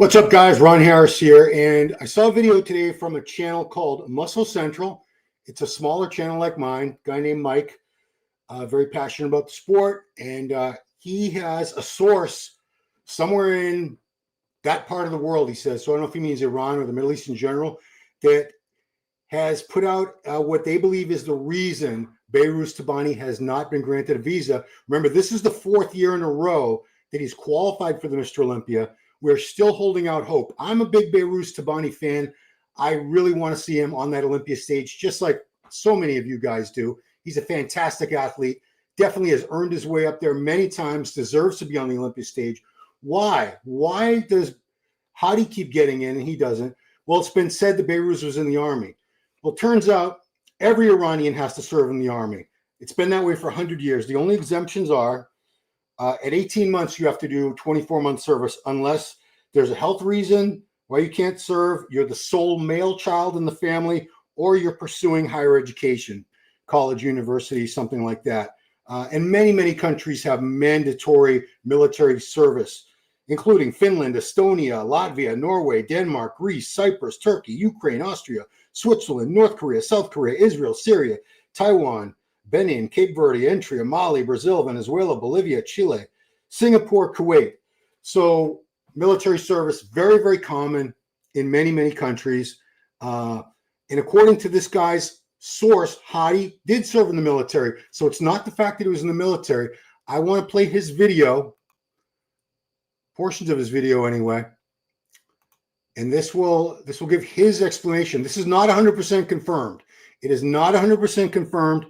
What's up, guys? Ron Harris here, and I saw a video today from a channel called Muscle Central. It's a smaller channel like mine, guy named Mike, very passionate about the sport, and he has a source somewhere in that part of the world, he says. So I don't know if he means Iran or the Middle East in general, that has put out what they believe is the reason Behrouz Tabani has not been granted a visa. Remember, this is the fourth year in a row that he's qualified for the Mr. Olympia. We're still holding out hope. I'm a big Behrouz Tabani fan. I really want to see him on that Olympia stage, just like so many of you guys do. He's a fantastic athlete, definitely has earned his way up there many times, deserves to be on the Olympia stage. Why? Why does Hadi keep getting in and he doesn't? Well, it's been said that Behrouz was in the army. Well, it turns out every Iranian has to serve in the army. It's been that way for 100 years. The only exemptions are at 18 months, you have to do 24-month service unless there's a health reason why you can't serve, you're the sole male child in the family, or you're pursuing higher education, college, university, something like that. And many, many countries have mandatory military service, including Finland, Estonia, Latvia, Norway, Denmark, Greece, Cyprus, Turkey, Ukraine, Austria, Switzerland, North Korea, South Korea, Israel, Syria, Taiwan, Benin, Cape Verde, Eritrea, Mali, Brazil, Venezuela, Bolivia, Chile, Singapore, Kuwait. So military service, very, very common in many, many countries. And according to this guy's source, Hadi did serve in the military. So it's not the fact that he was in the military. I want to play his video, portions of his video anyway. And this will give his explanation. This is not 100% confirmed. It is not 100% confirmed.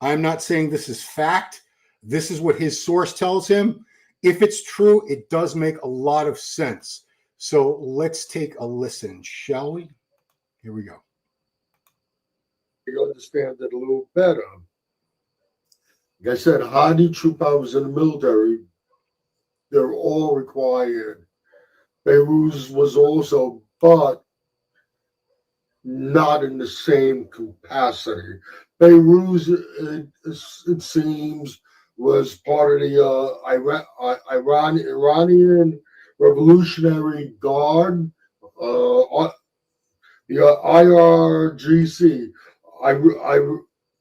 I'm not saying this is fact. This is what his source tells him. If it's true, it does make a lot of sense. So let's take a listen, shall we? Here we go. You understand it a little better. Like I said, Hadi troop was in the military. They're all required. Behrouz was also, but not in the same capacity. Behrouz, it seems, was part of the Iranian Revolutionary Guard, the IRGC,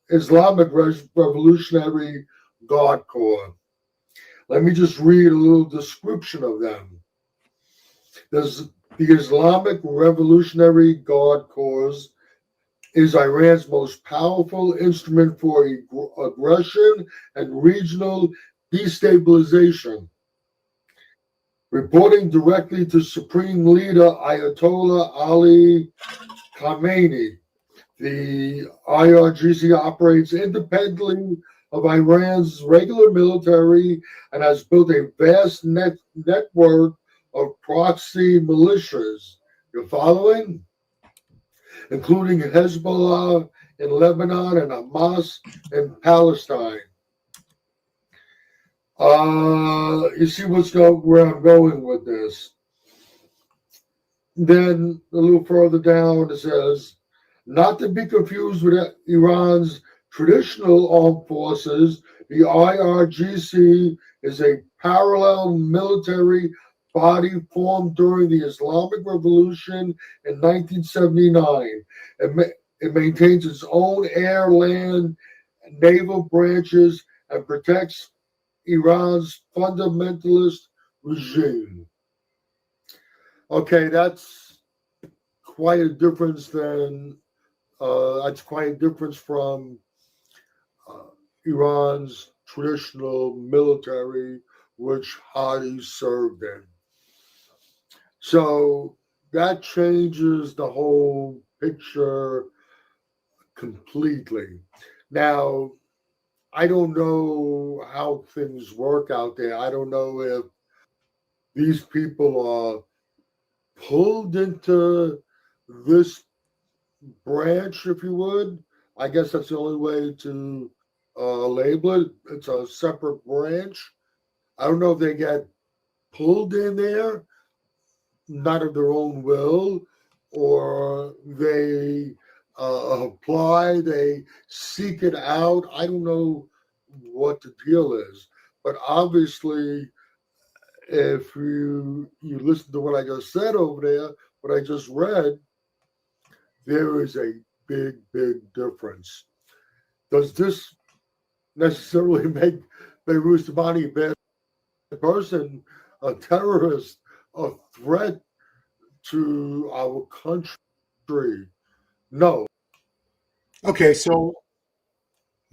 Islamic Revolutionary Guard Corps. Let me just read a little description of them. There's the Islamic Revolutionary Guard Corps is Iran's most powerful instrument for aggression and regional destabilization. Reporting directly to Supreme Leader Ayatollah Ali Khamenei, the IRGC operates independently of Iran's regular military and has built a vast network of proxy militias. You're following? Including Hezbollah in Lebanon and Hamas in Palestine. You see where I'm going with this. Then a little further down it says, not to be confused with Iran's traditional armed forces, the IRGC is a parallel military body formed during the Islamic Revolution in 1979. It maintains its own air, land, and naval branches and protects Iran's fundamentalist regime. Okay, that's quite a difference from Iran's traditional military, which Hadi served in. So that changes the whole picture completely. Now, I don't know how things work out there. I don't know if these people are pulled into this branch, if you would. I guess that's the only way to label it. It's a separate branch. I don't know if they get pulled in there, not of their own will, or they apply, they seek it out. I don't know what the deal is, but obviously if you listen to what I just said over there, what I just read, there is a big difference. Does this necessarily make Behrouz Tabani a bad person, a terrorist, a threat to our country? No. Okay, so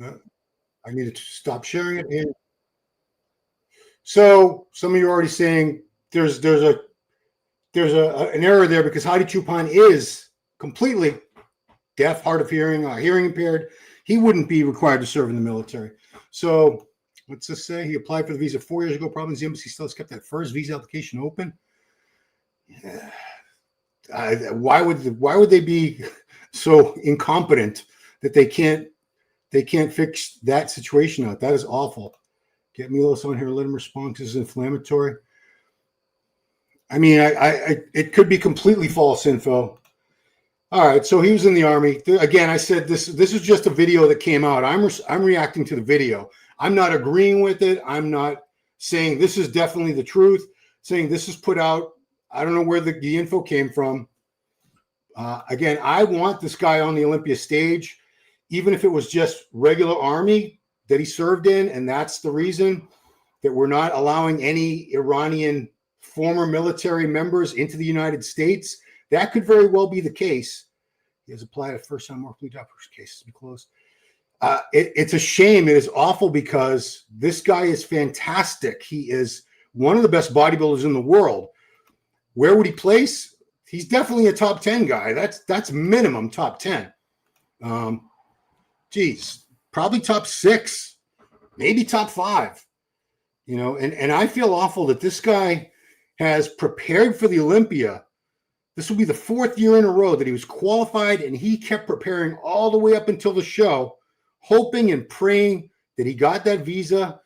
I need to stop sharing it. And so some of you are already saying there's an error there because Hadi Chupan is completely deaf, hard of hearing, hearing impaired. He wouldn't be required to serve in the military. So what's this say? He applied for the visa 4 years ago. Problems, the embassy still has kept that first visa application open. Yeah. Why would they be so incompetent that they can't fix that situation out? That is awful. Get Milos on here, let him respond because it's inflammatory. I mean, it could be completely false info. All right, so he was in the Army. Again, I said this is just a video that came out. I'm reacting to the video. I'm not agreeing with it. I'm not saying this is definitely the truth, saying this is put out. I don't know where the info came from. Again, I want this guy on the Olympia stage, even if it was just regular Army that he served in, and that's the reason that we're not allowing any Iranian former military members into the United States. That could very well be the case. He has applied a first-time work blue job case to be closed. It's a shame. It is awful because this guy is fantastic. He is one of the best bodybuilders in the world. Where would he place? He's definitely a top 10 guy. That's minimum top 10. Probably top 6, maybe top 5. You know, and I feel awful that this guy has prepared for the Olympia. This will be the 4th year in a row that he was qualified, and he kept preparing all the way up until the show, hoping and praying that he got that visa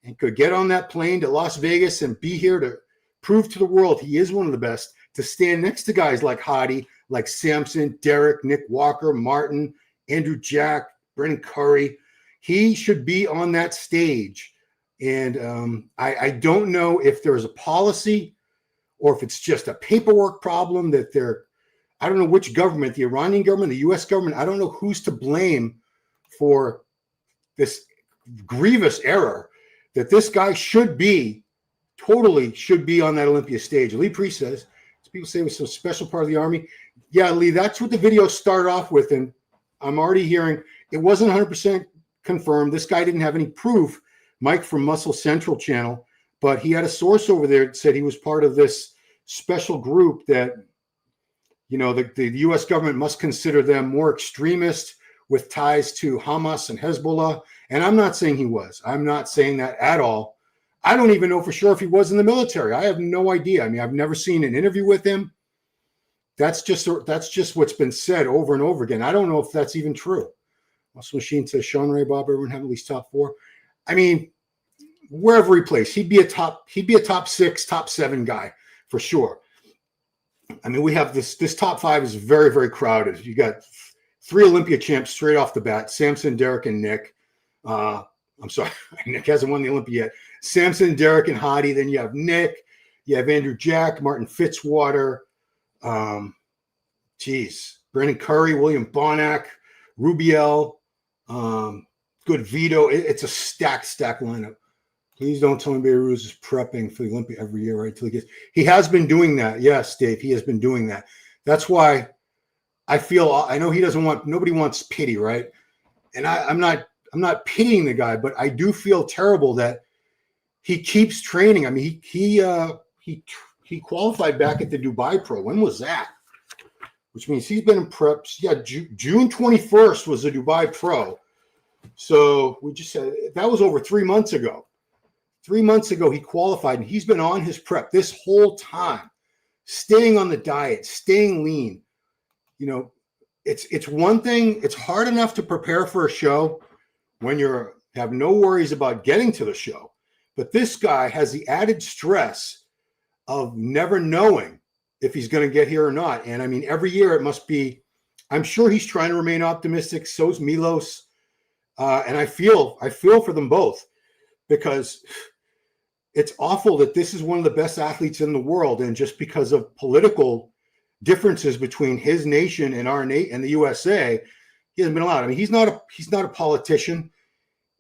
and could get on that plane to Las Vegas and be here to prove to the world he is one of the best, to stand next to guys like Hadi, like Samson, Derek, Nick Walker, Martin, Andrew Jack, Brendan Curry. He should be on that stage. And I don't know if there's a policy or if it's just a paperwork problem that I don't know which government, the Iranian government, the U.S. government, I don't know who's to blame for this grievous error that this guy totally should be on that Olympia stage. Lee Priest says, people say it was some special part of the Army. Yeah, Lee, that's what the video started off with. And I'm already hearing it wasn't 100% confirmed. This guy didn't have any proof. Mike from Muscle Central channel, but he had a source over there that said he was part of this special group that, you know, the U.S. government must consider them more extremist with ties to Hamas and Hezbollah. And I'm not saying he was. I'm not saying that at all. I don't even know for sure if he was in the military. I have no idea. I mean, I've never seen an interview with him. That's just what's been said over and over again. I don't know if that's even true. Muscle Machine says Sean Ray, Bob, everyone have at least top 4. I mean, wherever he plays, he'd be a top 6, top 7 guy for sure. I mean, we have this top 5 is very, very crowded. You got 3 Olympia champs straight off the bat: Samson, Derek, and Nick. I'm sorry, Nick hasn't won the Olympia yet. Samson, Derek, and Hadi. Then you have Nick. You have Andrew Jack, Martin Fitzwater. Brendan Curry, William Bonac, Rubiel. Good Vito. It's a stacked lineup. Please don't tell me Behrouz is prepping for the Olympia every year, right? Till he gets. He has been doing that. Yes, Dave. He has been doing that. That's why I know he doesn't want. Nobody wants pity, right? And I'm not pitying the guy, but I do feel terrible that he keeps training. I mean, he qualified back at the Dubai Pro. When was that? Which means he's been in preps. Yeah, June 21st was the Dubai Pro. So we just said that was over 3 months ago. 3 months ago, he qualified, and he's been on his prep this whole time, staying on the diet, staying lean. You know, it's one thing. It's hard enough to prepare for a show when you have no worries about getting to the show. But this guy has the added stress of never knowing if he's going to get here or not. And I mean, every year it must be, I'm sure he's trying to remain optimistic. So's Milos. And I feel for them both, because it's awful that this is one of the best athletes in the world, and just because of political differences between his nation and and the USA, he hasn't been allowed. I mean, he's not a politician.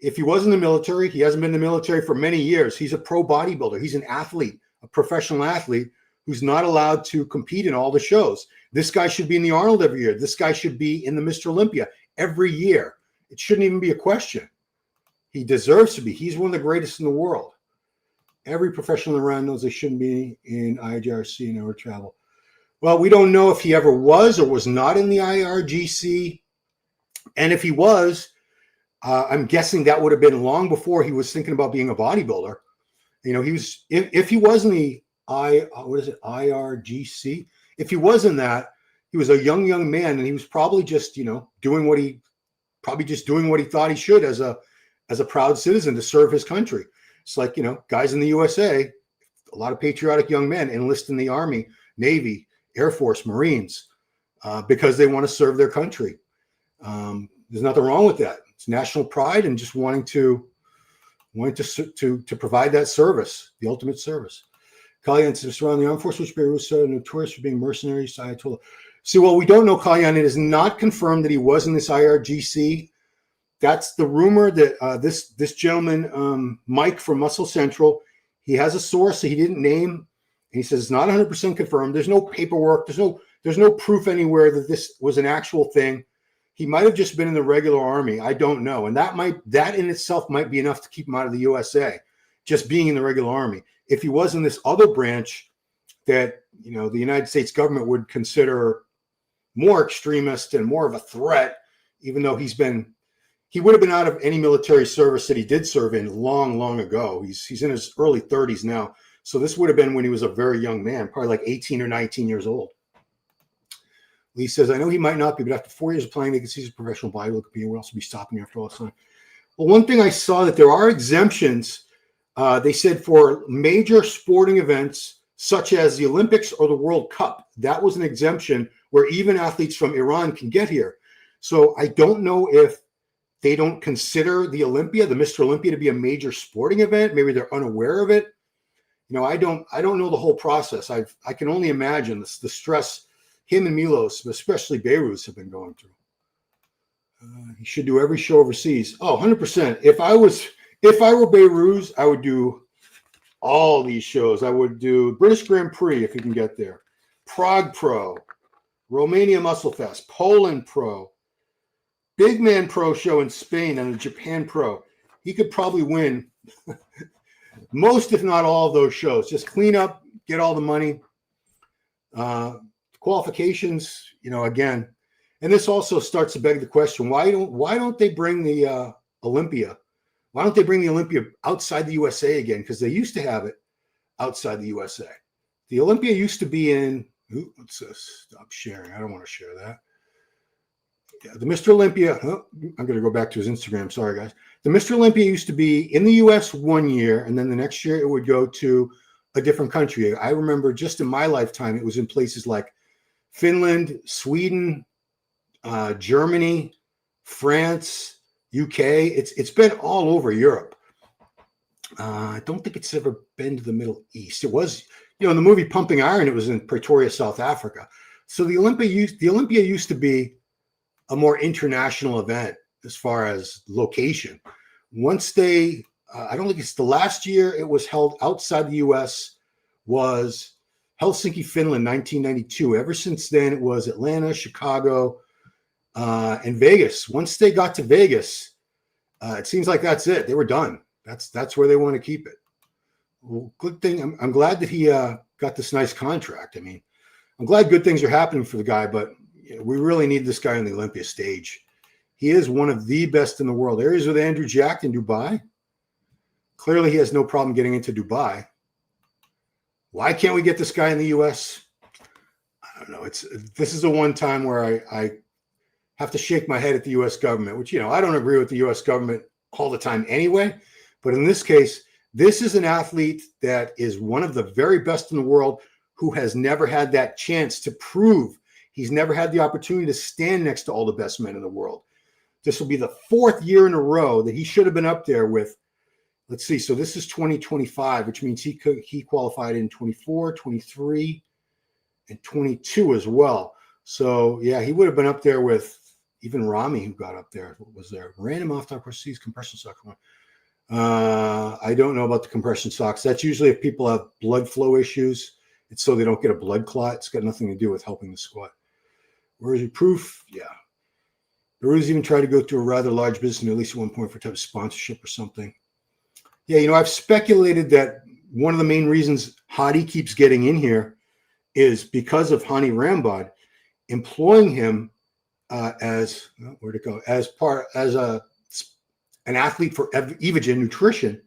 If he was in the military, he hasn't been in the military for many years. He's a pro bodybuilder. He's an athlete, a professional athlete who's not allowed to compete in all the shows. This guy should be in the Arnold every year. This guy should be in the Mr. Olympia every year. It shouldn't even be a question. He deserves to be. He's one of the greatest in the world. Every professional around knows they shouldn't be in IRGC and never travel. Well, we don't know if he ever was or was not in the IRGC. And if he was, I'm guessing that would have been long before he was thinking about being a bodybuilder. You know, he was, if he was in the IRGC, if he was in that, he was a young man, and he was probably just, doing what he thought he should as a proud citizen to serve his country. It's like, guys in the USA, a lot of patriotic young men enlist in the Army, Navy, Air Force, Marines, because they want to serve their country. There's nothing wrong with that. It's national pride and just wanting to provide that service, the ultimate service. Kalyan says, around the armed forces, Behrouz are notorious for being mercenaries. Ayatollah. See, well, we don't know, Kalyan. It is not confirmed that he was in this IRGC. That's the rumor that this gentleman, Mike from Muscle Central, he has a source that he didn't name. And he says it's not 100% confirmed. There's no paperwork. There's no proof anywhere that this was an actual thing. He might have just been in the regular army. I don't know. And that in itself might be enough to keep him out of the USA, just being in the regular army. If he was in this other branch that, the United States government would consider more extremist and more of a threat, even though he would have been out of any military service that he did serve in long, long ago. He's in his early 30s now. So this would have been when he was a very young man, probably like 18 or 19 years old. Lee says, I know he might not be, but after 4 years of playing, they can see his professional bodybuilder compete. We'll also be stopping after all this time. Well, one thing I saw that there are exemptions. They said for major sporting events, such as the Olympics or the World Cup, that was an exemption where even athletes from Iran can get here. So I don't know if they don't consider the Olympia, the Mr. Olympia, to be a major sporting event. Maybe they're unaware of it. I don't know the whole process. I can only imagine the stress him and Milos, especially Behrouz, have been going through. He should do every show overseas. Oh, 100%. If I were Behrouz, I would do all these shows. I would do British Grand Prix if you can get there, Prague Pro, Romania Muscle Fest, Poland Pro, Big Man Pro show in Spain, and the Japan Pro. He could probably win most, if not all, of those shows. Just clean up, get all the money. Qualifications, again, and this also starts to beg the question: why don't they bring the Olympia? Why don't they bring the Olympia outside the USA again? Because they used to have it outside the USA. The Olympia used to be in. What's this? Stop sharing. I don't want to share that. Yeah, the Mr. Olympia. Oh, I'm going to go back to his Instagram. Sorry, guys. The Mr. Olympia used to be in the US one year, and then the next year it would go to a different country. I remember just in my lifetime, it was in places like Finland, Sweden, Germany, France, UK. It's been all over Europe. I don't think it's ever been to the Middle East. It was, in the movie Pumping Iron, it was in Pretoria, South Africa. So the Olympia used to be a more international event as far as location. Once they, I don't think it's the last year it was held outside the US was Helsinki, Finland, 1992. Ever since then, it was Atlanta, Chicago, and Vegas. Once they got to Vegas, it seems like that's it. They were done. That's where they want to keep it. Well, good thing. I'm glad that he got this nice contract. I mean, I'm glad good things are happening for the guy, but we really need this guy on the Olympia stage. He is one of the best in the world. There he is with Andrew Jack in Dubai. Clearly, he has no problem getting into Dubai. Why can't we get this guy in the U.S.? I don't know. This is the one time where I have to shake my head at the U.S. government, which, I don't agree with the U.S. government all the time anyway. But in this case, this is an athlete that is one of the very best in the world who has never had that chance to prove. He's never had the opportunity to stand next to all the best men in the world. This will be the fourth year in a row that he should have been up there with, let's see. So this is 2025, which means he qualified in 24, 23, and 22 as well. So yeah, he would have been up there with even Rami, who got up there. What was there? Random off-top proceeds compression sock. I don't know about the compression socks. That's usually if people have blood flow issues. It's so they don't get a blood clot. It's got nothing to do with helping the squat. Where is your proof? Yeah. Behrouz even tried to go to a rather large business at least at one point for type of sponsorship or something. Yeah, I've speculated that one of the main reasons Hadi keeps getting in here is because of Hani Rambod employing him as an athlete for Evogen Nutrition.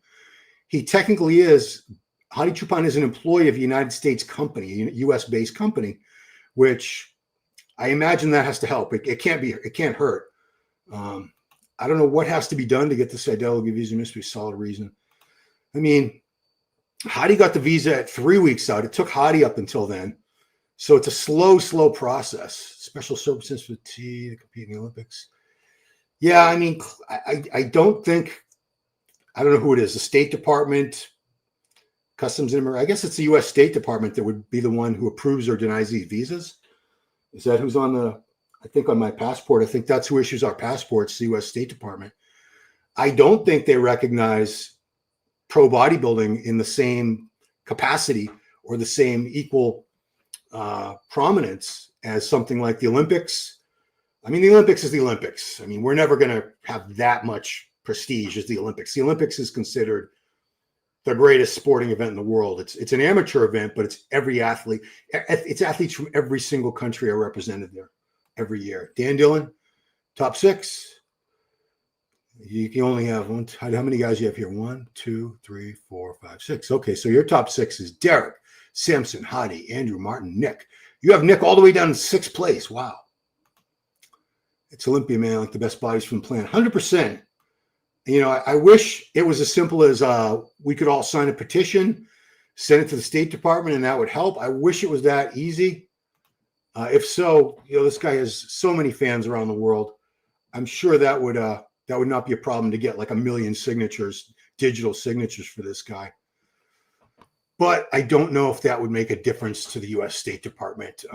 He technically is. Hadi Choopan is an employee of a United States company, a U.S.-based company, which I imagine that has to help. It can't hurt. I don't know what has to be done to get the Ideology visa. Must be a solid reason. I mean, Hadi got the visa at 3 weeks out. It took Hadi up until then. So it's a slow process. Special circumstances for T to compete in the Olympics. Yeah, I mean, I don't know who it is. The State Department, Customs and I guess it's the U.S. State Department that would be the one who approves or denies these visas. Is that who's on I think on my passport? I think that's who issues our passports, the U.S. State Department. I don't think they recognize pro bodybuilding in the same capacity or the same equal prominence as something like the Olympics. I mean, the Olympics is the Olympics. I mean, we're never going to have that much prestige as the Olympics. The Olympics is considered the greatest sporting event in the world. It's an amateur event, but it's every athlete. It's athletes from every single country are represented there every year. Dan Dillon, top 6. You can only have one. How many guys do you have here? 1, 2, 3, 4, 5, 6. Okay, so your top 6 is Derek, Samson, Hadi, Andrew, Martin, Nick. You have Nick all the way down in 6th place. Wow. It's Olympia, man, like the best bodies from the planet. 100%. I wish it was as simple as we could all sign a petition, send it to the State Department, and that would help. I wish it was that easy. If so, this guy has so many fans around the world. I'm sure that would not be a problem to get like 1 million signatures, digital signatures for this guy. But I don't know if that would make a difference to the U.S. State Department.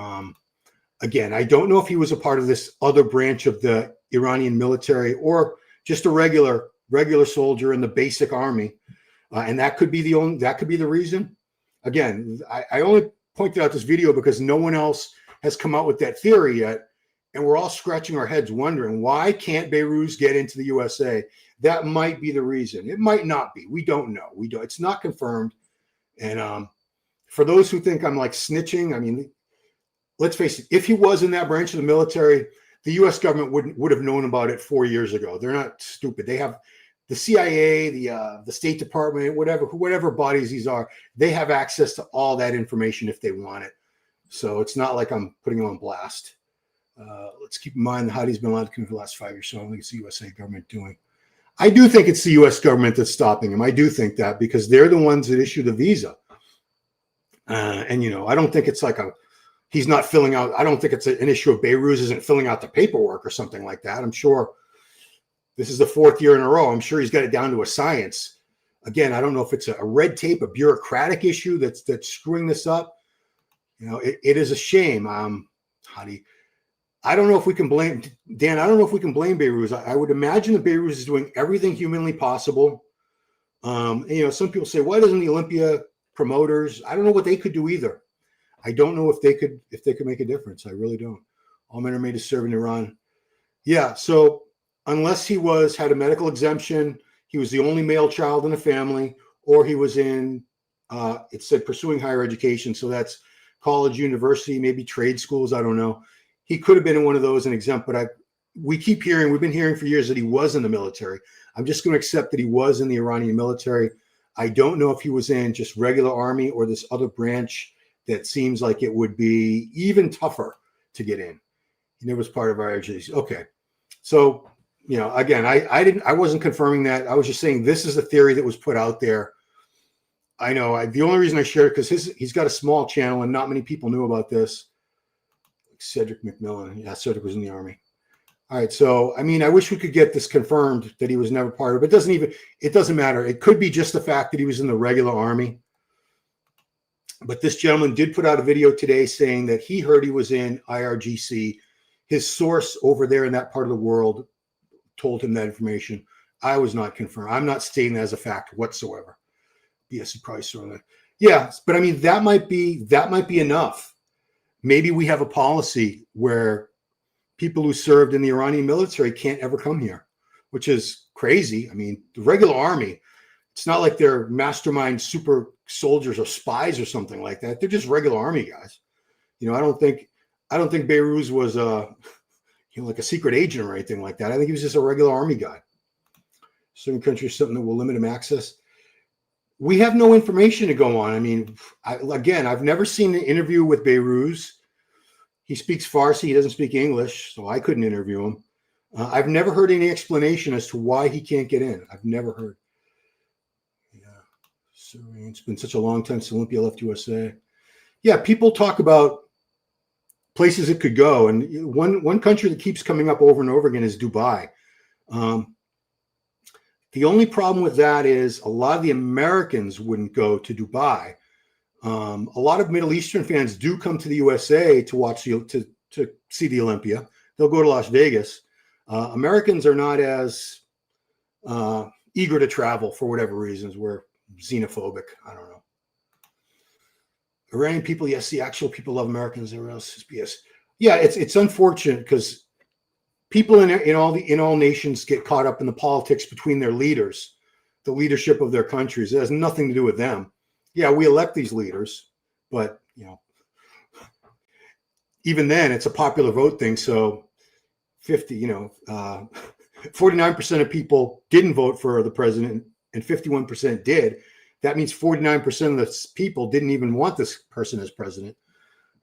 Again, I don't know if he was a part of this other branch of the Iranian military or just a regular soldier in the basic army, and that could be the reason. Again, I only pointed out this video because no one else has come out with that theory yet, and we're all scratching our heads wondering why can't Behrouz get into the USA? That might be the reason. It might not be. We don't know. It's not confirmed. And for those who think I'm like snitching, I mean, let's face it. If he was in that branch of the military, the U.S. government would have known about it 4 years ago. They're not stupid. They have the CIA, the State Department, whatever bodies these are. They have access to all that information if they want it. So it's not like I'm putting them on blast. Let's keep in mind that Hadi's been allowed to come for the last 5 years. So I don't think it's the USA government doing. I do think it's the U.S. government that's stopping him. I do think that because they're the ones that issue the visa. And I don't think it's like he's not filling out. I don't think it's an issue of Behrouz isn't filling out the paperwork or something like that. I'm sure this is the 4th year in a row. I'm sure he's got it down to a science. Again, I don't know if it's a red tape, a bureaucratic issue that's screwing this up. It is a shame. Hadi, I don't know if we can blame Dan. I don't know if we can blame Behrouz. I would imagine that Behrouz is doing everything humanly possible. Some people say, why doesn't the Olympia promoters? I don't know what they could do either. I don't know if they could make a difference. I really don't. All men are made to serve in Iran. Yeah. So unless he had a medical exemption, he was the only male child in the family, or he was in, it said pursuing higher education. So that's college, university, maybe trade schools. I don't know. He could have been in one of those and exempt, but we've been hearing for years that he was in the military. I'm just going to accept that he was in the Iranian military. I don't know if he was in just regular army or this other branch that seems like it would be even tougher to get in. He never was part of our agency. Okay. So, again, I wasn't confirming that. I was just saying this is a theory that was put out there. I know the only reason I shared it because he's got a small channel and not many people knew about this. Cedric McMillan. Yeah, Cedric was in the army. All right. So, I mean, I wish we could get this confirmed that he was never part of it. It doesn't matter. It could be just the fact that he was in the regular army. But this gentleman did put out a video today saying that he heard he was in IRGC. His source over there in that part of the world told him that information. I was not confirmed. I'm not stating that as a fact whatsoever. Yes, he probably saw that. Yeah, but I mean, that might be enough. Maybe we have a policy where people who served in the Iranian military can't ever come here, which is crazy. I mean, the regular army, it's not like they're mastermind super soldiers or spies or something like that. They're just regular army guys. You know, I don't think Behrouz was like a secret agent or anything like that. I think he was just a regular army guy. Certain countries, something that will limit him access. We have no information to go on. I mean, I've never seen an interview with Behrouz. He speaks Farsi. He doesn't speak English, so I couldn't interview him. I've never heard any explanation as to why he can't get in. I've never heard. Yeah, so it's been such a long time since Olympia left USA. Yeah, people talk about places it could go, and one country that keeps coming up over and over again is Dubai. The only problem with that is a lot of the Americans wouldn't go to Dubai. A lot of Middle Eastern fans do come to the USA to watch to see the Olympia. They'll go to Las Vegas. Americans are not as eager to travel for whatever reasons. We're xenophobic. I don't know. Iranian people, yes, the actual people love Americans. Everyone else is BS. Yeah, it's unfortunate because people in all nations get caught up in the politics between their leaders, the leadership of their countries. It has nothing to do with them. Yeah, we elect these leaders, but even then, it's a popular vote thing. So 49% of people didn't vote for the president and 51% did. That means 49% of the people didn't even want this person as president.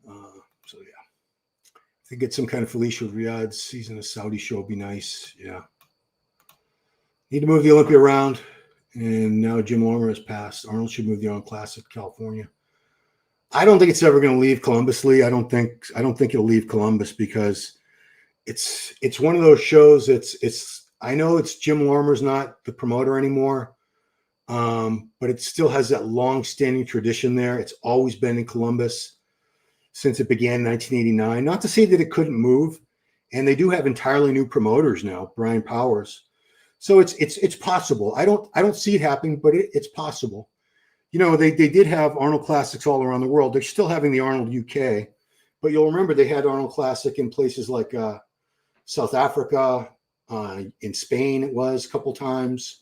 So yeah, if they get some kind of Felicia Riyadh season of Saudi show, would be nice. Yeah, need to move the Olympia around. And now Jim Larmer has passed. Arnold should move the Arnold Classic to California. I don't think it's ever going to leave Columbus, Lee. I don't think it'll leave Columbus because it's one of those shows. I know it's Jim Larmer's not the promoter anymore, but it still has that long-standing tradition there. It's always been in Columbus since it began in 1989. Not to say that it couldn't move, and they do have entirely new promoters now, Brian Powers. So it's possible. I don't see it happening, but it's possible. They did have Arnold Classics all around the world. They're still having the Arnold UK, but you'll remember they had Arnold Classic in places like South Africa, in Spain it was a couple times.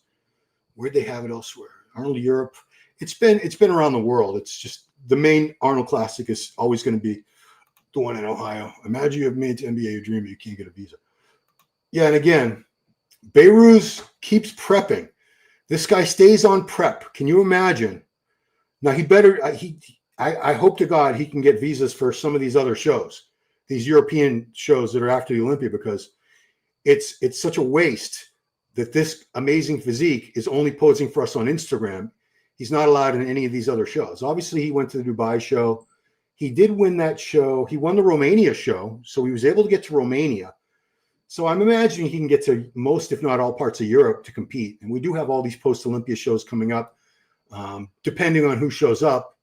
Where'd they have it elsewhere? Arnold Europe. It's been around the world. It's just the main Arnold Classic is always going to be the one in Ohio. Imagine you have made to NBA your dream, but you can't get a visa. Yeah, and again, Behrouz keeps prepping. This guy stays on prep. Can you imagine? Now I hope to God he can get visas for some of these other shows, these European shows that are after the Olympia, because it's such a waste that this amazing physique is only posing for us on Instagram. He's not allowed in any of these other shows. Obviously, he went to the Dubai show. He did win that show. He won the Romania show, so he was able to get to Romania. So I'm imagining he can get to most, if not all, parts of Europe to compete. And we do have all these post-Olympia shows coming up. Depending on who shows up,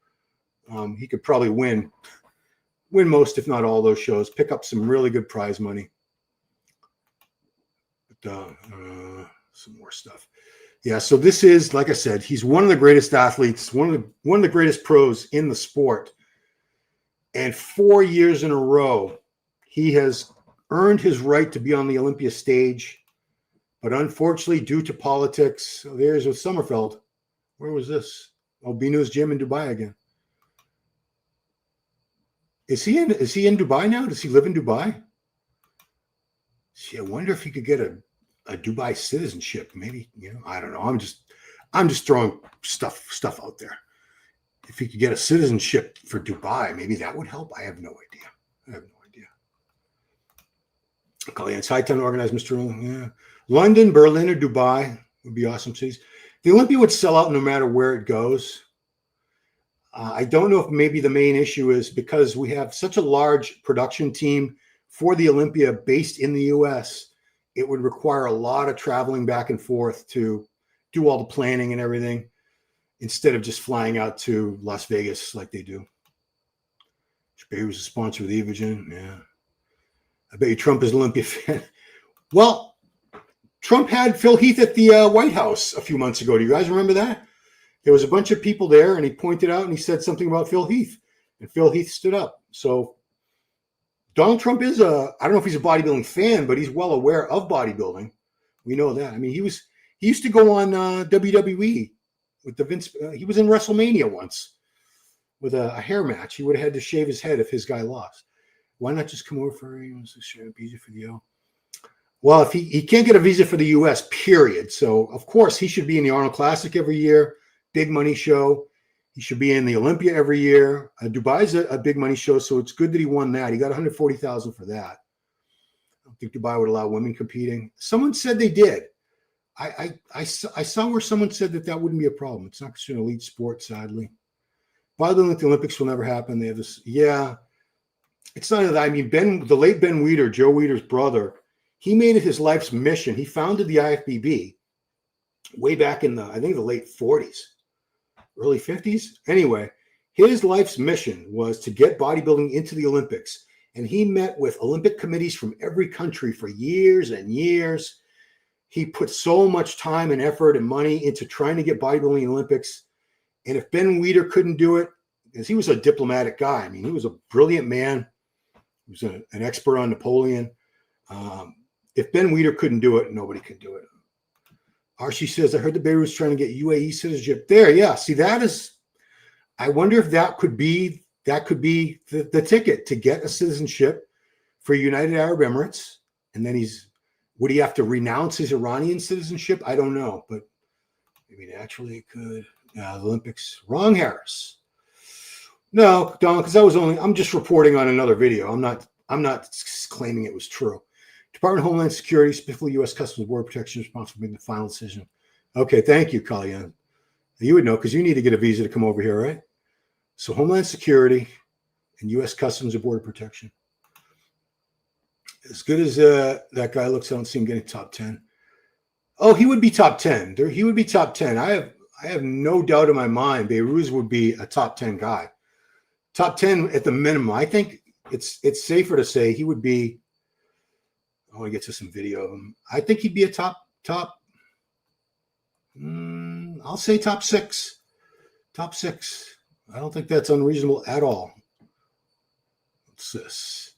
he could probably win most, if not all, those shows, pick up some really good prize money. But some more stuff. Yeah, so this is, like I said, he's one of the greatest athletes, one of the greatest pros in the sport. And 4 years in a row, he has earned his right to be on the Olympia stage. But unfortunately, due to politics, there's with Sommerfeld. Where was this? Oh, Binu's gym in Dubai again. Is he in Dubai now? Does he live in Dubai? See, I wonder if he could get a Dubai citizenship. Maybe, I don't know. I'm just throwing stuff out there. If he could get a citizenship for Dubai, maybe that would help. I have no idea. Okay, it's high time to organize Mr. Yeah. London, Berlin, or Dubai would be awesome cities. The Olympia would sell out no matter where it goes. I don't know if maybe the main issue is because we have such a large production team for the Olympia based in the US, it would require a lot of traveling back and forth to do all the planning and everything instead of just flying out to Las Vegas like they do. Behrouz is a sponsor of the Evogen. Yeah. I bet you Trump is an Olympia fan. Well, Trump had Phil Heath at the White House a few months ago. Do you guys remember that? There was a bunch of people there, and he pointed out and he said something about Phil Heath, and Phil Heath stood up. So Donald Trump is I don't know if he's a bodybuilding fan, but he's well aware of bodybuilding. We know that. I mean, he used to go on WWE with the Vince. He was in WrestleMania once with a hair match. He would have had to shave his head if his guy lost. Why not just come over for a visa for the O? Well, if he can't get a visa for the U.S., period. So, of course, he should be in the Arnold Classic every year, big money show. He should be in the Olympia every year. Dubai's a big money show, so it's good that he won that. He got $140,000 for that. I don't think Dubai would allow women competing. Someone said they did. I saw where someone said that wouldn't be a problem. It's not an elite sport, sadly. Bodybuilding at the Olympics will never happen. They have this, yeah. It's not that. I mean, the late Ben Weider, Joe Weider's brother, he made it his life's mission. He founded the IFBB way back in the late 40s, early 50s. Anyway, his life's mission was to get bodybuilding into the Olympics. And he met with Olympic committees from every country for years and years. He put so much time and effort and money into trying to get bodybuilding in the Olympics. And if Ben Weider couldn't do it, because he was a diplomatic guy. I mean, he was a brilliant man. He was an expert on Napoleon. If Ben Weider couldn't do it, nobody could do it. Archie says, I heard the Behrouz trying to get UAE citizenship there. Yeah, see, I wonder if that could be the ticket to get a citizenship for United Arab Emirates. And then would he have to renounce his Iranian citizenship? I don't know, but maybe naturally it could. The Olympics. Wrong, Harris. No, Don, because I'm just reporting on another video. I'm not claiming it was true. Department of Homeland Security, specifically U.S. Customs and Border Protection, is responsible for making the final decision. Okay, thank you, Kalyan. You would know because you need to get a visa to come over here, right? So Homeland Security and U.S. Customs and Border Protection. As good as that guy looks, I don't see him getting top 10. Oh, he would be top 10. He would be top 10. I have no doubt in my mind Behrouz would be a top 10 guy. Top 10 at the minimum. I think it's safer to say he would be. I want to get to some video of him. I think he'd be a top. I'll say top 6. Top 6. I don't think that's unreasonable at all. What's this?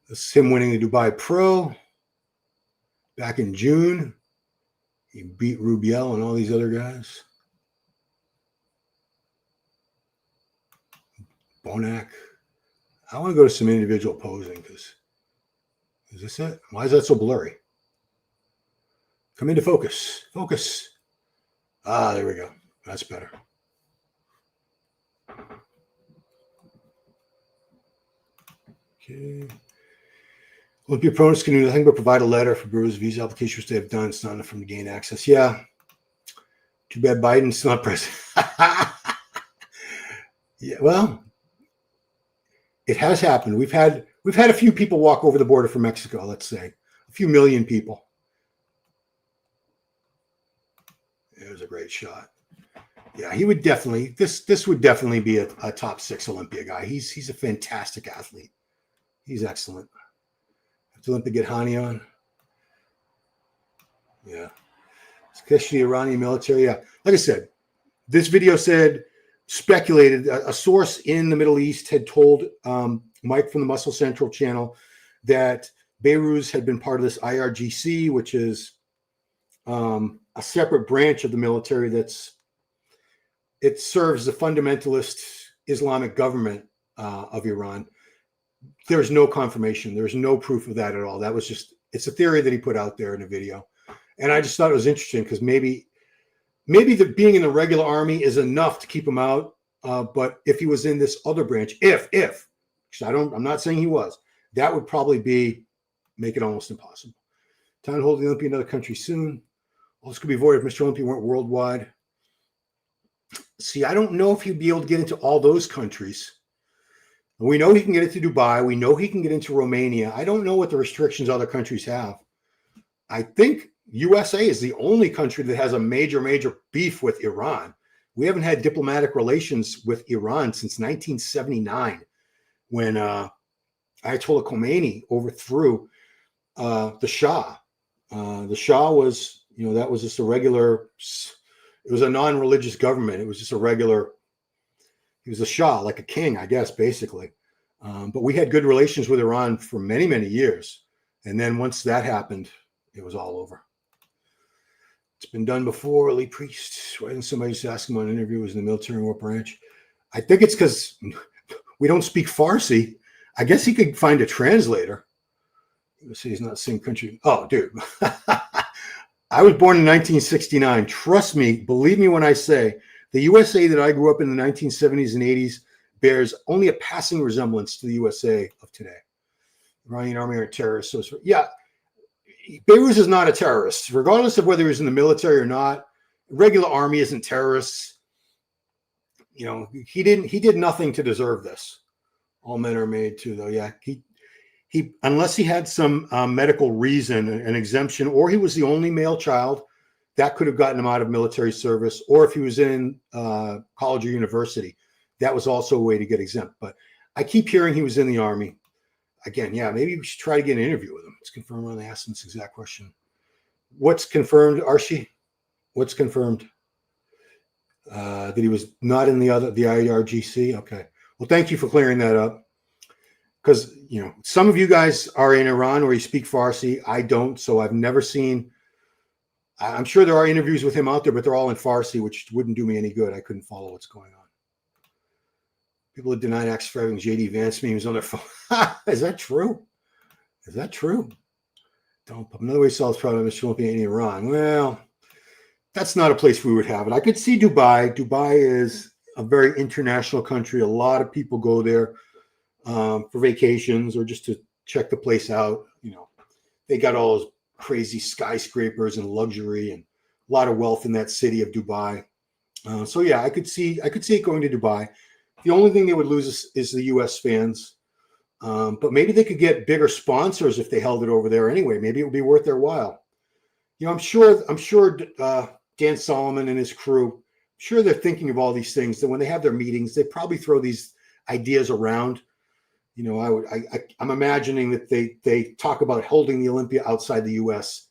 This is him winning the Dubai Pro back in June. He beat Rubiel and all these other guys. Bonac. I want to go to some individual posing because is this it? Why is that so blurry? Come into focus. Focus. Ah, there we go. That's better. Okay. Olympia opponents can do nothing but provide a letter for Behrouz visa application, which they have done. It's not enough for them to gain access. Yeah. Too bad Biden's not president. Yeah, well, it has happened. We've had a few people walk over the border from Mexico, let's say. A few million people. It was a great shot. Yeah, he would definitely, this would definitely be a top 6 Olympia guy. He's a fantastic athlete. He's excellent. Have Olympia get Hani on? Yeah. Especially the Iranian military. Yeah. Like I said, this video speculated, a source in the Middle East had told Mike from the Muscle Central channel that Behrouz had been part of this IRGC, which is a separate branch of the military it serves the fundamentalist Islamic government of Iran. There's no confirmation. There's no proof of that at all. That was it's a theory that he put out there in a video. And I just thought it was interesting because maybe being in the regular army is enough to keep him out. But if he was in this other branch, because I'm not saying he was, that would probably make it almost impossible. Time to hold the Olympia in another country soon. All this could be avoided if Mr. Olympia weren't worldwide. See, I don't know if he'd be able to get into all those countries. We know he can get it to Dubai. We know he can get into Romania. I don't know what the restrictions other countries have. I think USA is the only country that has a major beef with Iran. We haven't had diplomatic relations with Iran since 1979, when Ayatollah Khomeini overthrew the Shah. The Shah was, that was just a regular, it was a non-religious government. It was just a regular, he was a Shah, like a king, I guess, basically. But we had good relations with Iran for many years. And then once that happened, it was all over. It's been done before, Lee Priest. Why didn't somebody just ask him on an interview? Was in the military war branch? I think it's because we don't speak Farsi. I guess he could find a translator. Let's see, he's not the same country. Oh, dude. I was born in 1969. Trust me, believe me when I say the USA that I grew up in the 1970s and 80s bears only a passing resemblance to the USA of today. Iranian army are terrorists. So, yeah, Behrouz is not a terrorist, regardless of whether he's in the military or not. Regular army isn't terrorists. He did nothing to deserve this. All men are made too, though. Yeah, he unless he had some medical reason, an exemption, or he was the only male child, that could have gotten him out of military service. Or if he was in college or university, that was also a way to get exempt. But I keep hearing he was in the army. Again, yeah, maybe we should try to get an interview with him. It's confirmed when they asked him this exact question. What's confirmed, Archie? What's confirmed? That he was not in the IRGC? Okay. Well, thank you for clearing that up. Because, some of you guys are in Iran where you speak Farsi. I don't, so I've never seen. I'm sure there are interviews with him out there, but they're all in Farsi, which wouldn't do me any good. I couldn't follow what's going on. People have denied access for having JD Vance memes on their phone. Is that true? Is that true? Don't put another way South proud of Mr. Olympia in Iran. Well, that's not a place we would have it. I could see Dubai. Dubai is a very international country. A lot of people go there for vacations or just to check the place out. They got all those crazy skyscrapers and luxury and a lot of wealth in that city of Dubai. So yeah, I could see it going to Dubai. The only thing they would lose is the U.S. fans. But maybe they could get bigger sponsors if they held it over there anyway. Maybe it would be worth their while. I'm sure Dan Solomon and his crew, I'm sure they're thinking of all these things. That when they have their meetings, they probably throw these ideas around. I'm imagining that they talk about holding the Olympia outside the U.S.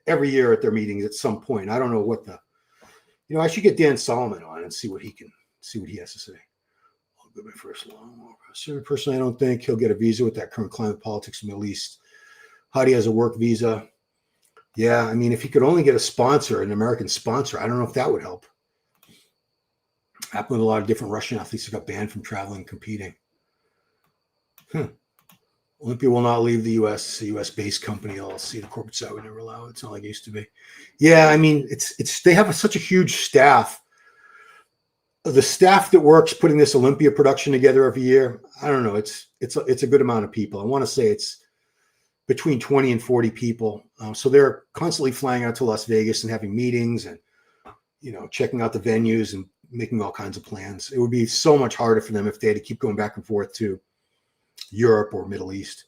every year at their meetings at some point. I don't know what I should get Dan Solomon on and see what he has to say. I'll go my first long. Personally, I don't think he'll get a visa with that current climate politics in the Middle East. Hadi has a work visa. Yeah, I mean, if he could only get a sponsor, an American sponsor, I don't know if that would help. Happened with a lot of different Russian athletes who got banned from traveling and competing. Olympia will not leave the U.S. It's a U.S.-based company. LLC. The corporate side would never allow it. It's not like it used to be. Yeah, I mean, it's they have such a huge staff. The staff that works putting this Olympia production together every year, I don't know. It's a good amount of people. I want to say it's between 20 and 40 people. So they're constantly flying out to Las Vegas and having meetings and checking out the venues and making all kinds of plans. It would be so much harder for them if they had to keep going back and forth to Europe or Middle East.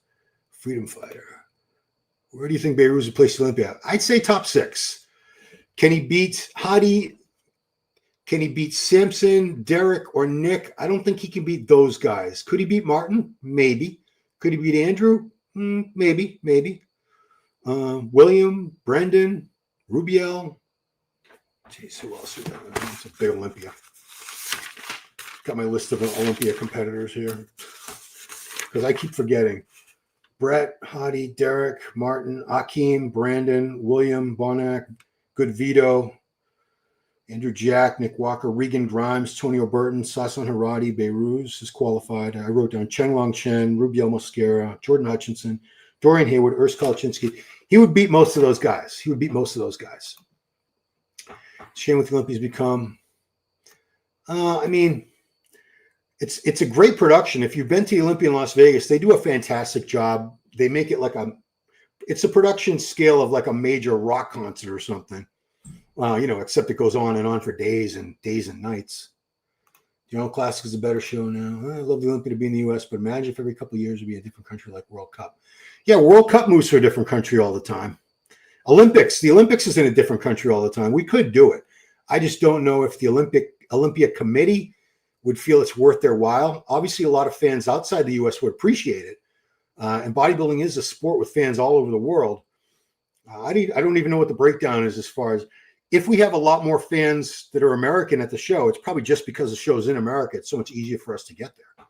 Freedom fighter. Where do you think Behrouz would place Olympia? I'd say top 6. Can he beat Hadi? Can he beat Samson, Derek, or Nick? I don't think he can beat those guys. Could he beat Martin? Maybe. Could he beat Andrew? Maybe. William, Brendan, Rubiel. Jeez, who else? It's a big Olympia. Got my list of Olympia competitors here because I keep forgetting. Brett, Hadi, Derek, Martin, Akeem, Brandon, William, Bonac, Good Vito, Andrew Jack, Nick Walker, Regan Grimes, Tony O'Burton, Sasan Haradi, Behrouz is qualified. I wrote down Chen Long Chen, Rubiel Mosquera, Jordan Hutchinson, Dorian Hayward, Urs Kalchinsky. He would beat most of those guys. Shame what the Olympians become. I mean, it's a great production. If you've been to the Olympia in Las Vegas, they do a fantastic job. They make it it's a production scale of like a major rock concert or something. Except it goes on and on for days and nights. The Arnold Classic is a better show now. I love the Olympia to be in the U.S., but imagine if every couple of years would be a different country like World Cup. Yeah, World Cup moves to a different country all the time. The Olympics is in a different country all the time. We could do it. I just don't know if the Olympia Committee would feel it's worth their while. Obviously, a lot of fans outside the U.S. would appreciate it. And bodybuilding is a sport with fans all over the world. I don't even know what the breakdown is as far as if we have a lot more fans that are American at the show. It's probably just because the show's in America. It's so much easier for us to get there.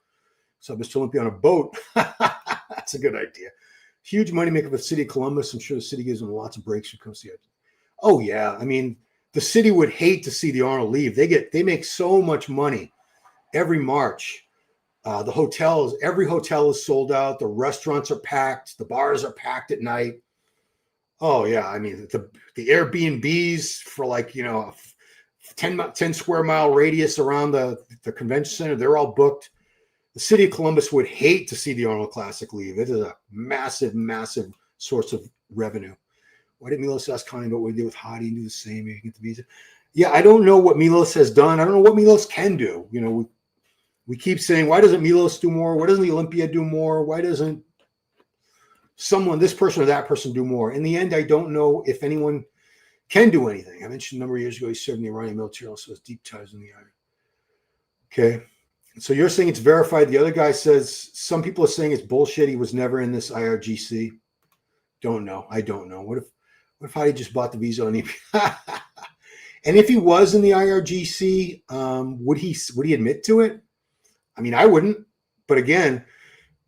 So Mr. Olympia on a boat. That's a good idea. Huge moneymaker for the city of Columbus. I'm sure the city gives them lots of breaks when it comes to it. Oh, yeah. I mean, the city would hate to see the Arnold leave. They make so much money every March. The hotels, every hotel is sold out. The restaurants are packed. The bars are packed at night. Oh, yeah. I mean, the Airbnbs for 10 square mile radius around the convention center, they're all booked. The city of Columbus would hate to see the Arnold Classic leave. It is a massive, massive source of revenue. Why did Milos ask Connie about what we did with Hadi and do the same? Maybe get the visa. Yeah, I don't know what Milos has done. I don't know what Milos can do. We keep saying, why doesn't Milos do more? Why doesn't the Olympia do more? Why doesn't this person or that person do more? In the end, I don't know if anyone can do anything. I mentioned a number of years ago, he served in the Iranian military, also has deep ties in the Iran. Okay. So you're saying it's verified. The other guy says some people are saying it's bullshit. He was never in this IRGC. Don't know. I don't know. What if Hadi just bought the visa on Olympia? And if he was in the IRGC, would he admit to it? I mean, I wouldn't. But again,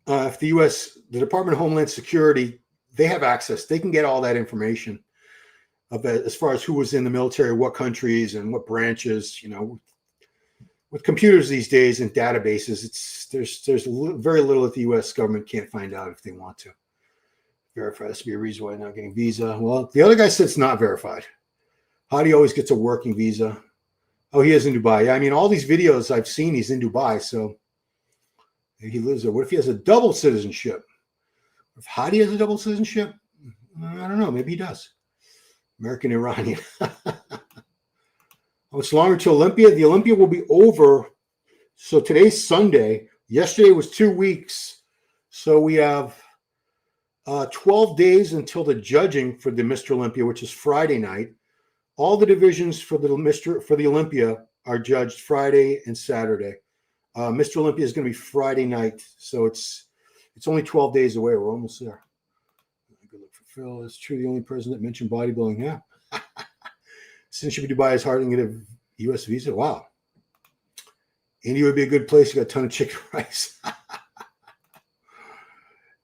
if the Department of Homeland Security, they have access. They can get all that information as far as who was in the military, what countries and what branches. With computers these days and databases, there's very little that the U.S. government can't find out if they want to. Verify has to be a reason why not getting visa. Well, the other guy said it's not verified. Hadi always gets a working visa. Oh, he is in Dubai. Yeah, I mean, all these videos I've seen, he's in Dubai, so he lives there. What if he has a double citizenship? If Hadi has a double citizenship, I don't know. Maybe he does. American Iranian. Oh, it's longer to Olympia. The Olympia will be over. So today's Sunday. Yesterday was 2 weeks. So we have 12 days until the judging for the Mr. Olympia, which is Friday night. All the divisions for the Olympia are judged Friday and Saturday. Mr. Olympia is going to be Friday night, so it's only 12 days away. We're almost there. Good luck for Phil. It's true. The only person that mentioned bodybuilding. Yeah. Since you be Dubai, it's hard to get a U.S. visa. Wow. India would be a good place. You got a ton of chicken rice.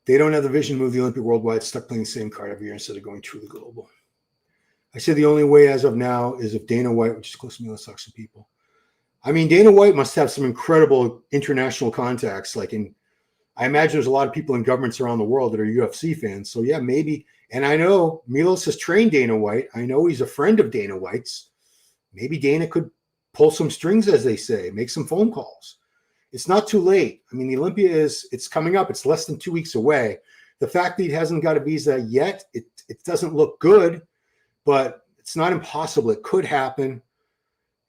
They don't have the vision to move the Olympic worldwide, stuck playing the same card every year instead of going truly global. I say the only way as of now is if Dana White, which is close to me, let's talk some people. I mean, Dana White must have some incredible international contacts. I imagine there's a lot of people in governments around the world that are UFC fans. So yeah, maybe. And I know Milos has trained Dana White. I know he's a friend of Dana White's. Maybe Dana could pull some strings, as they say, make some phone calls. It's not too late. I mean, the Olympia it's coming up. It's less than 2 weeks away. The fact that he hasn't got a visa yet, it doesn't look good, but it's not impossible. It could happen.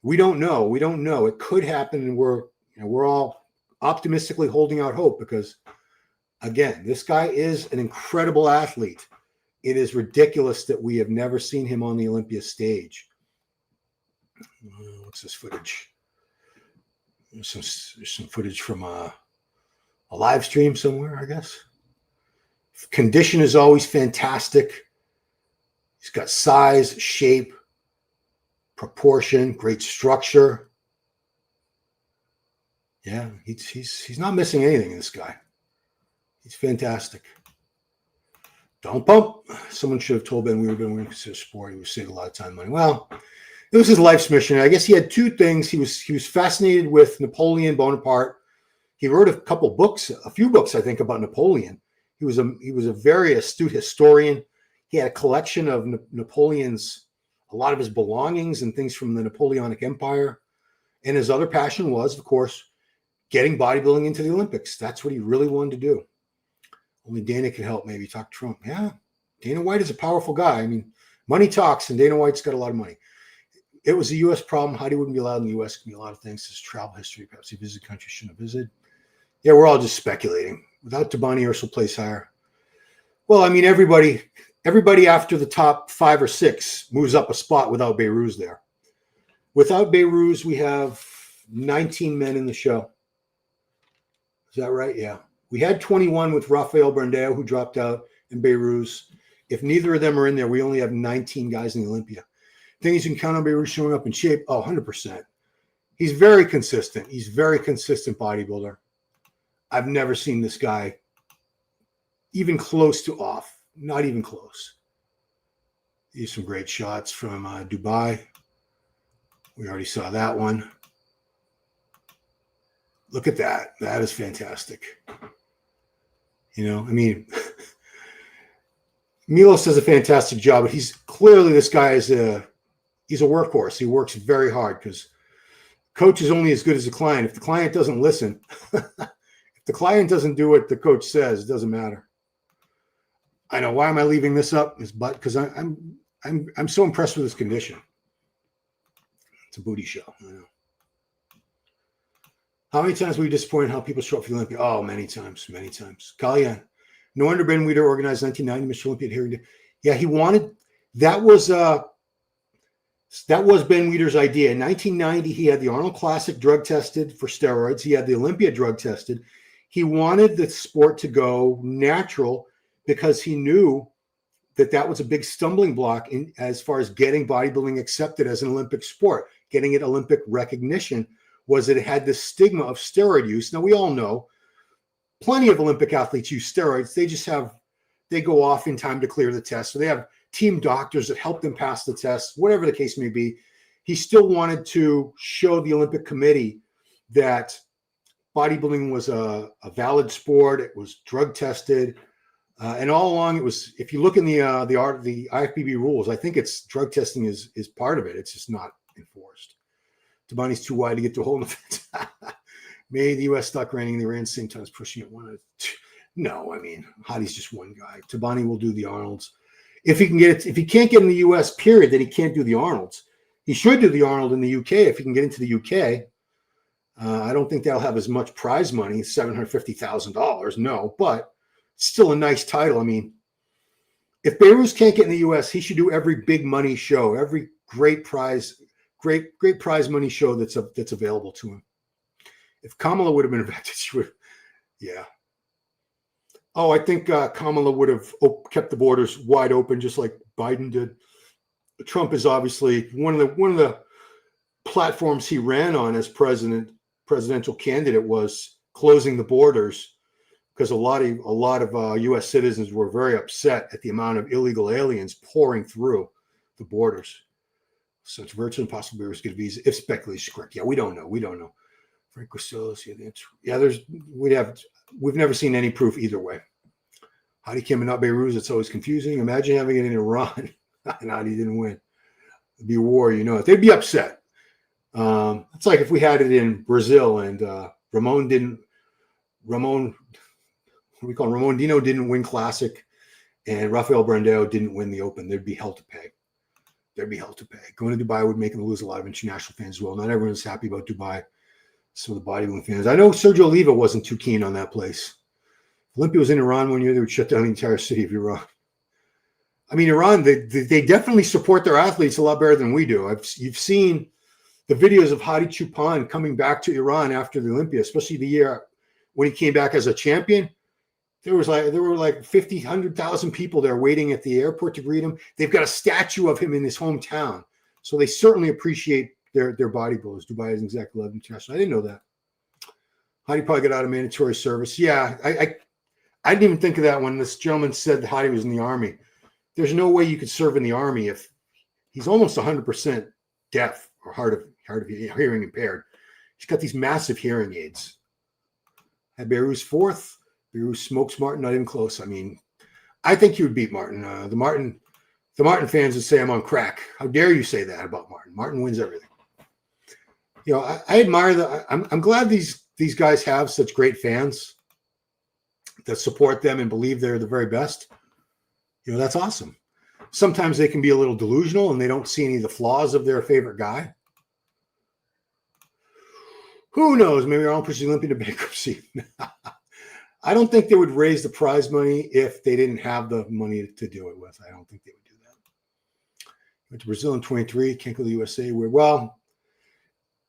We don't know. We don't know. It could happen, and we're all optimistically holding out hope because, again, this guy is an incredible athlete. It is ridiculous that we have never seen him on the Olympia stage. What's this footage? There's some footage from a live stream somewhere, I guess. Condition is always fantastic. He's got size, shape, proportion, great structure. Yeah, he's not missing anything, this guy. He's fantastic. Don't pump. Someone should have told Ben we were going to consider sport. He was saving a lot of time and money. Well, it was his life's mission. I guess he had two things. He was fascinated with Napoleon Bonaparte. He wrote a few books, I think, about Napoleon. He was a very astute historian. He had a collection of Napoleon's, a lot of his belongings and things from the Napoleonic Empire. And his other passion was, of course, getting bodybuilding into the Olympics. That's what he really wanted to do. Only Dana could help, maybe talk to Trump. Yeah, Dana White is a powerful guy. I mean, money talks, and Dana White's got a lot of money. it was a U.S. problem. Hadi wouldn't be allowed in the U.S. Can be a lot of things. His travel history, perhaps he visited countries shouldn't have visited. Yeah, we're all just speculating. Without Tabani, Ursul place higher. Well, I mean, everybody after the top 5 or 6 moves up a spot without Behrouz there. Without Behrouz, we have 19 men in the show. Is that right? Yeah. We had 21 with Rafael Brandao, who dropped out, and Behrouz. If neither of them are in there, we only have 19 guys in the Olympia. Things you can count on Behrouz showing up in shape. Oh, 100%. He's very consistent. He's very consistent bodybuilder. I've never seen this guy even close to off. Not even close. These are some great shots from Dubai. We already saw that one. Look at that. That is fantastic. You know, I mean, Milos does a fantastic job, but he's clearly, this guy is he's a workhorse. He works very hard because coach is only as good as the client. If the client doesn't listen, if the client doesn't do what the coach says, it doesn't matter. I know. Why am I leaving this up? Because I'm so impressed with his condition. It's a booty show. I know. How many times were you disappointed how people show up for the Olympia? Oh, many times, many times. Kalyan. No wonder Ben Weider organized 1990 Mr. Olympia here. Yeah, he wanted, that was Ben Weider's idea. In 1990, he had the Arnold Classic drug tested for steroids. He had the Olympia drug tested. He wanted the sport to go natural because he knew that that was a big stumbling block in as far as getting bodybuilding accepted as an Olympic sport, getting it Olympic recognition, was that it had this stigma of steroid use. Now, we all know plenty of Olympic athletes use steroids. They go off in time to clear the test. So they have team doctors that help them pass the test, whatever the case may be. He still wanted to show the Olympic Committee that bodybuilding was a valid sport. It was drug tested. And all along it was, if you look in the IFBB rules, I think it's drug testing is part of it. It's just not enforced. Tabani's too wide to get to a hole in the fence. Maybe the U.S. stock ranking, the Iran same time is pushing it one. No, I mean, Hadi's just one guy. Tabani will do the Arnolds. If he can get it, if he can't get in the U.S., period, then he can't do the Arnolds. He should do the Arnold in the U.K. if he can get into the U.K. I don't think that'll have as much prize money, $750,000. No, but still a nice title. I mean, if Behrouz can't get in the U.S., he should do every big money show, every great prize money show that's available to him. If Kamala would have been invited, she would, yeah. Oh, I think Kamala would have kept the borders wide open, just like Biden did. Trump is obviously one of the platforms he ran on as presidential candidate was closing the borders, because a lot of U.S. citizens were very upset at the amount of illegal aliens pouring through the borders. So it's virtually impossible to get a visa if speculation is correct. Yeah, we don't know. Frank Costellos, we've never seen any proof either way. Hadi came and not Behrouz, it's always confusing. Imagine having it in Iran and Hadi didn't win. It'd be a war, you know it. They'd be upset. It's like if we had it in Brazil and Ramon Dino didn't win Classic and Rafael Brandao didn't win the Open. There'd be hell to pay. Going to Dubai would make them lose a lot of international fans as well. Not everyone's happy about Dubai. So the bodybuilding fans. I know Sergio Oliva wasn't too keen on that place. Olympia was in Iran one year. They would shut down the entire city of Iran. I mean, Iran, they definitely support their athletes a lot better than we do. You've seen the videos of Hadi Choopan coming back to Iran after the Olympia, especially the year when he came back as a champion. There were like 50, 100,000 people there waiting at the airport to greet him. They've got a statue of him in his hometown. So they certainly appreciate their bodybuilders. Dubai is exactly 11 international. I didn't know that. Hadi probably got out of mandatory service. Yeah, I didn't even think of that when this gentleman said that Hadi was in the Army. There's no way you could serve in the Army if he's almost 100% deaf or hard of hearing impaired. He's got these massive hearing aids. Had Behrouz fourth. Behrouz smokes Martin, not even close. I mean, I think he would beat Martin. The Martin fans would say I'm on crack. How dare you say that about Martin? Martin wins everything. You know, I admire that. I'm glad these guys have such great fans that support them and believe they're the very best. You know, that's awesome. sometimes they can be a little delusional and they don't see any of the flaws of their favorite guy. Who knows? Maybe Iran pushes the Olympia to bankruptcy. I don't think they would raise the prize money if they didn't have the money to do it with. I don't think they would do that. Went to Brazil in 23. Can't go to the USA. Well,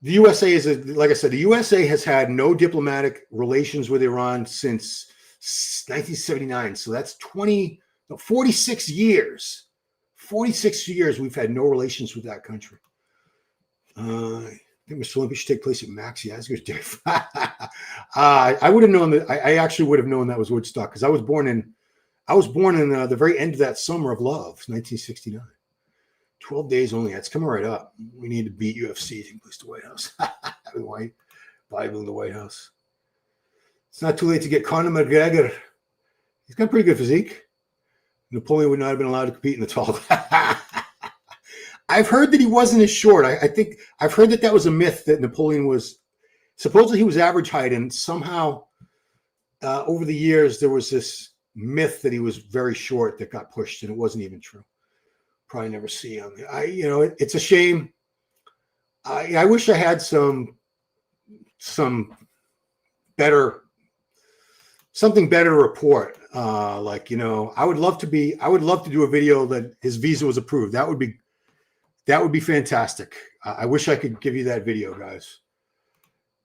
the USA is, like I said, the USA has had no diplomatic relations with Iran since 1979. So that's 46 years. 46 years we've had no relations with that country. I think Mr. Olympia should take place at Max Yazger's day. I would have known that. I actually would have known that was Woodstock because I was born in the very end of that summer of love, 1969. 12 days only. That's coming right up. We need to beat UFC. Take place to the White House. White Bible in the White House. It's not too late to get Conor McGregor. He's got a pretty good physique. Napoleon would not have been allowed to compete in the tall. I've heard that he wasn't as short. I think I've heard that was a myth that Napoleon was supposedly he was average height, and somehow over the years there was this myth that he was very short that got pushed, and it wasn't even true. Probably never see him. It's a shame. I wish I had something better to report. I would love to do a video that his visa was approved. That would be fantastic. I wish I could give you that video, guys.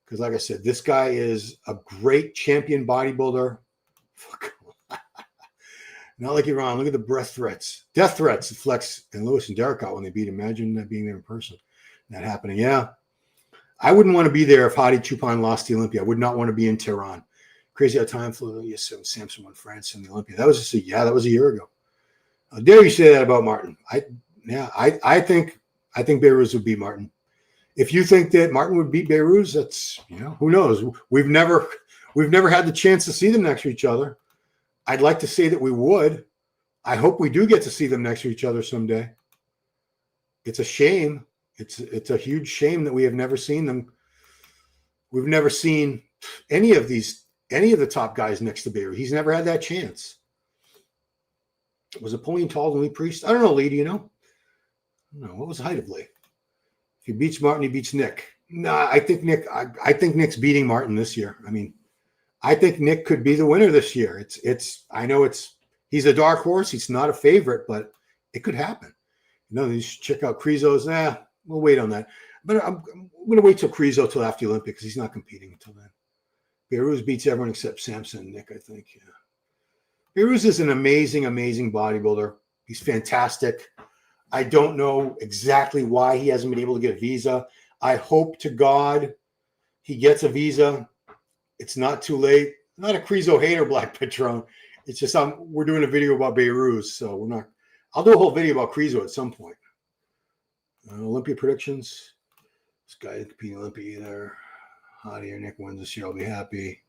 Because like I said, this guy is a great champion bodybuilder. Not like Iran. Look at the death threats that Flex and Lewis and Derek got when they beat him. Imagine that being there in person. That happening. Yeah. I wouldn't want to be there if Hadi Choopan lost the Olympia. I would not want to be in Tehran. Crazy how time flew. Yes, Samson won France in the Olympia. That was that was a year ago. How dare you say that about Martin? I think Behrouz would beat Martin. If you think that Martin would beat Behrouz, that's who knows? We've never had the chance to see them next to each other. I'd like to say that we would. I hope we do get to see them next to each other someday. It's a shame. It's a huge shame that we have never seen them. We've never seen any of the top guys next to Behrouz. He's never had that chance. Was Napoleon taller than Lee Priest? I don't know, Lee. Do you know? No. What was the height of Lee? If he beats Martin, he beats Nick. No, I think Nick's beating Martin this year. I mean, I think Nick could be the winner this year. He's a dark horse. He's not a favorite, but it could happen. You should check out Krizo's. We'll wait on that. But I'm going to wait till Krizo till after the Olympics because he's not competing until then. Behrouz beats everyone except Samson and Nick, I think. Yeah. Behrouz is an amazing, amazing bodybuilder. He's fantastic. I don't know exactly why he hasn't been able to get a visa. I hope to God he gets a visa. It's not too late. I'm not a Krizo hater, Black Patron. It's just we're doing a video about Behrouz, so we're not. I'll do a whole video about Krizo at some point. Olympia predictions. This guy didn't compete in Olympia either. Hadi or Nick wins this year. I'll be happy.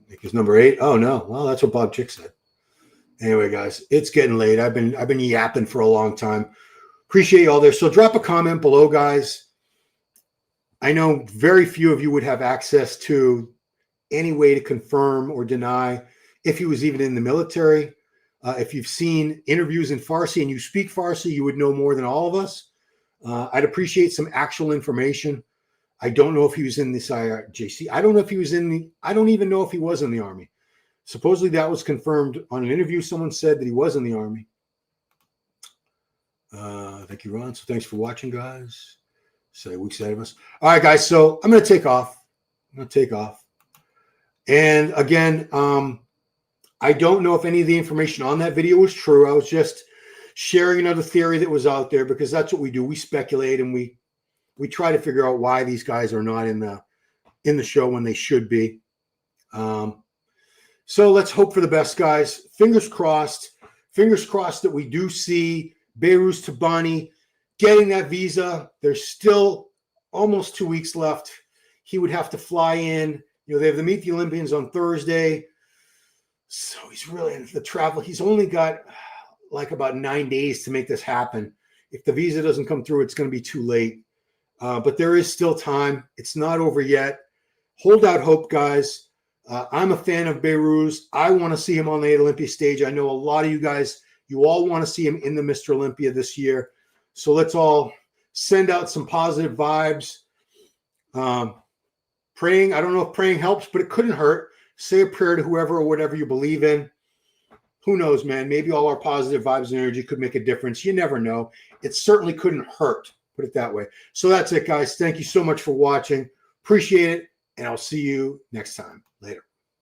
Nick is number 8. Oh no. Well, that's what Bob Chick said. Anyway, guys, it's getting late. I've been yapping for a long time. Appreciate you all there. So drop a comment below, guys. I know very few of you would have access to any way to confirm or deny if he was even in the military. If you've seen interviews in Farsi and you speak Farsi, you would know more than all of us. I'd appreciate some actual information. I don't know if he was in this IRGC. I don't even know if he was in the Army. Supposedly that was confirmed on an interview. Someone said that he was in the Army. Thank you, Ron. So thanks for watching, guys. So weeks ahead of us. All right, guys. So I'm going to take off. And again, I don't know if any of the information on that video was true. I was just sharing another theory that was out there because that's what we do. We speculate and we try to figure out why these guys are not in the show when they should be. So let's hope for the best, guys. Fingers crossed. Fingers crossed that we do see Behrouz Tabani getting that visa. There's still almost 2 weeks left. He would have to fly in. They have to meet the Olympians on Thursday. So he's really in the travel. He's only got like about 9 days to make this happen. If the visa doesn't come through, it's going to be too late. But there is still time. It's not over yet. Hold out hope, guys. I'm a fan of Behrouz. I want to see him on the Olympia stage. I know a lot of you guys, You all want to see him in the Mr. Olympia this year. So let's all send out some positive vibes. Praying, I don't know if praying helps, but it couldn't hurt. Say a prayer to whoever or whatever you believe in. Who knows, man? Maybe all our positive vibes and energy could make a difference. You never know. It certainly couldn't hurt, put it that way. So that's it, guys. Thank you so much for watching. Appreciate it, and I'll see you next time. Later.